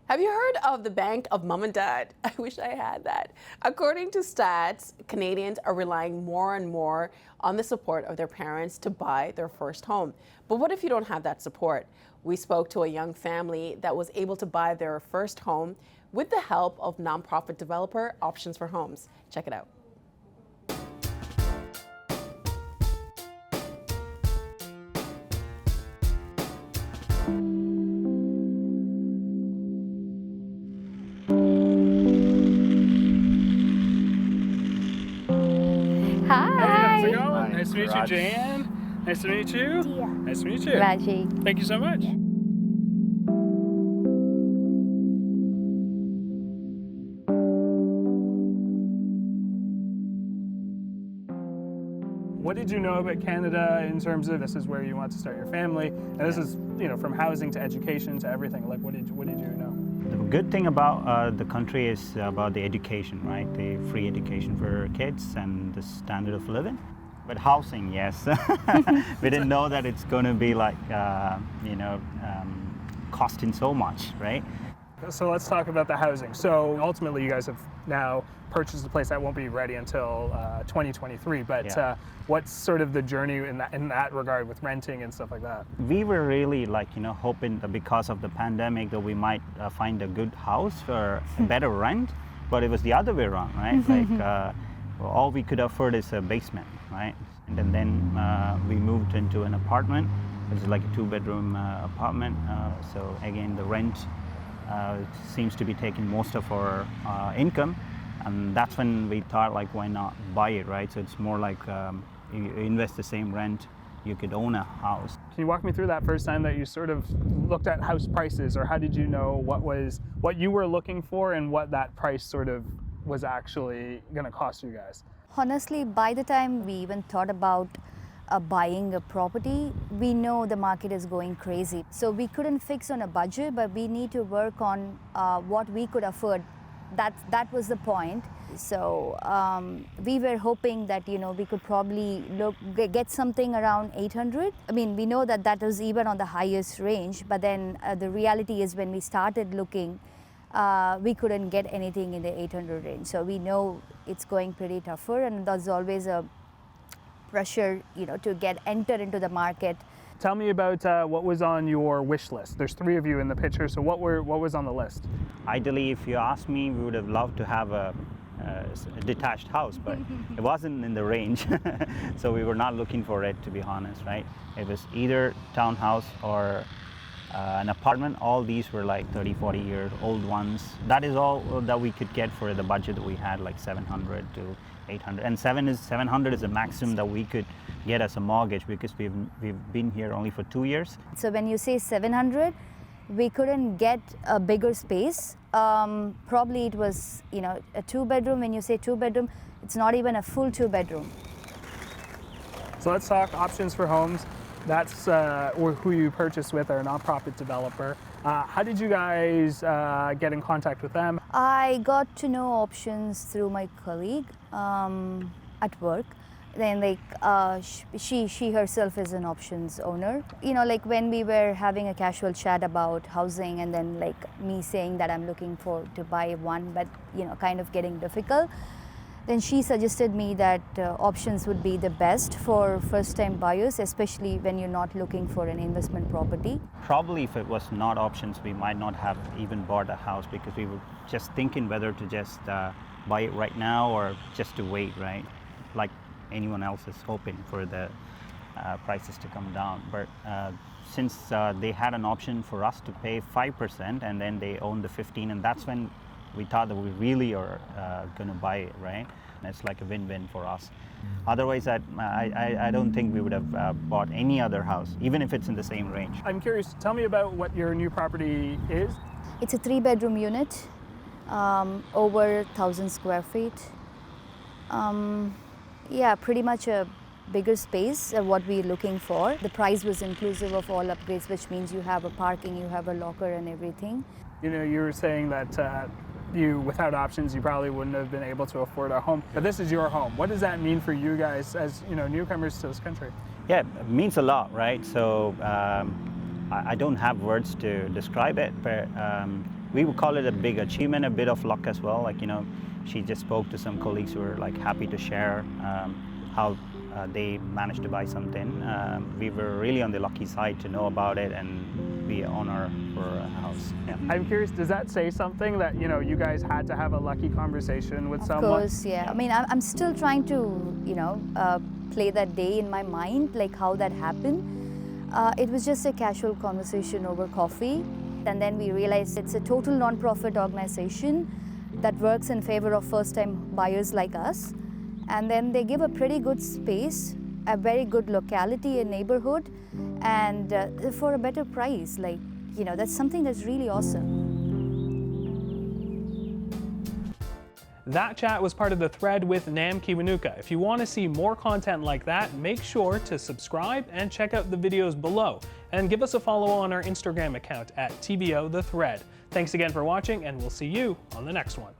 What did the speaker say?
Have you heard of the bank of mom and dad? I wish I had that. According to stats, Canadians are relying more and more on the support of their parents to buy their first home. But what if you don't have that support? We spoke to a young family that was able to buy their first home with the help of nonprofit developer Options for Homes. Check it out. How's it Hi. going? Hi, Nice to meet you, Raj. Jan. Nice to meet you. Dia. Nice to meet you. Raji. Thank you so much. What did you know about Canada in terms of this is where you want to start your family, and this is from housing to education to everything. Like what did you know? The good thing about the country is about the education, right? The free education for kids and the standard of living. But housing, yes. We didn't know that it's going to be like, costing so much, right? So let's talk about the housing. So ultimately, you guys have now purchased a place that won't be ready until 2023. But Yeah. what's sort of the journey in that regard with renting and stuff like that? We were really hoping that because of the pandemic that we might find a good house for a better rent, but it was the other way around, right? All we could afford is a basement, right? And then we moved into an apartment. It's like a 2-bedroom apartment. So again, the rent seems to be taking most of our income, and that's when we thought, like, why not buy it, right? So it's more like you invest the same rent, you could own a house. Can you walk me through that first time that you sort of looked at house prices, or how did you know what you were looking for and what that price sort of was actually going to cost you guys? Honestly, by the time we even thought about buying a property, we know the market is going crazy. So we couldn't fix on a budget, but we need to work on what we could afford. That was the point. So we were hoping that we could probably get something around 800. I mean, we know that was even on the highest range, but then the reality is when we started looking, we couldn't get anything in the 800 range. So we know it's going pretty tougher, and there's always a pressure, to enter into the market. Tell me about what was on your wish list. There's 3 of you in the picture, so what was on the list? Ideally, if you ask me, we would have loved to have a detached house, but it wasn't in the range. So we were not looking for it, to be honest, right? It was either townhouse or an apartment. All these were like 30, 40 years old ones. That is all that we could get for the budget that we had, like 700 to 800. And 700 is the maximum that we could get as a mortgage, because we've been here only for 2 years. So when you say 700, we couldn't get a bigger space. Probably it was, a 2-bedroom. When you say 2-bedroom, it's not even a full 2-bedroom. So let's talk Options for Homes. That's who you purchased with, our nonprofit developer. How did you guys get in contact with them? I got to know Options through my colleague at work. Then she herself is an Options owner. When we were having a casual chat about housing, and then me saying that I'm looking to buy one, but kind of getting difficult. Then she suggested me that Options would be the best for first-time buyers, especially when you're not looking for an investment property. Probably if it was not Options, we might not have even bought a house, because we were just thinking whether to just buy it right now or just to wait, right? Like anyone else is hoping for the prices to come down. But since they had an option for us to pay 5% and then they own the 15%, and that's when we thought that we really are going to buy it, right? And it's like a win-win for us. Otherwise, I don't think we would have bought any other house, even if it's in the same range. I'm curious, tell me about what your new property is. It's a 3-bedroom unit, over 1,000 square feet. Pretty much a bigger space, what we're looking for. The price was inclusive of all upgrades, which means you have a parking, you have a locker and everything. You were saying that without Options, you probably wouldn't have been able to afford a home. But this is your home. What does that mean for you guys as newcomers to this country? Yeah, it means a lot, right? So I don't have words to describe it, but we would call it a big achievement, a bit of luck as well. Like, she just spoke to some colleagues who were like happy to share how they managed to buy something. We were really on the lucky side to know about it and be on our for a house. Yeah. I'm curious, does that say something that you guys had to have a lucky conversation with someone? Of course, yeah. I mean, I'm still trying to, play that day in my mind, like how that happened. It was just a casual conversation over coffee, and then we realized it's a total non-profit organization that works in favor of first-time buyers like us. And then they give a pretty good space, a very good locality and neighborhood, and for a better price. Like, that's something that's really awesome. That chat was part of the thread with Nam Kiwanuka. If you want to see more content like that, make sure to subscribe and check out the videos below. And give us a follow on our Instagram account at TBO The Thread. Thanks again for watching, and we'll see you on the next one.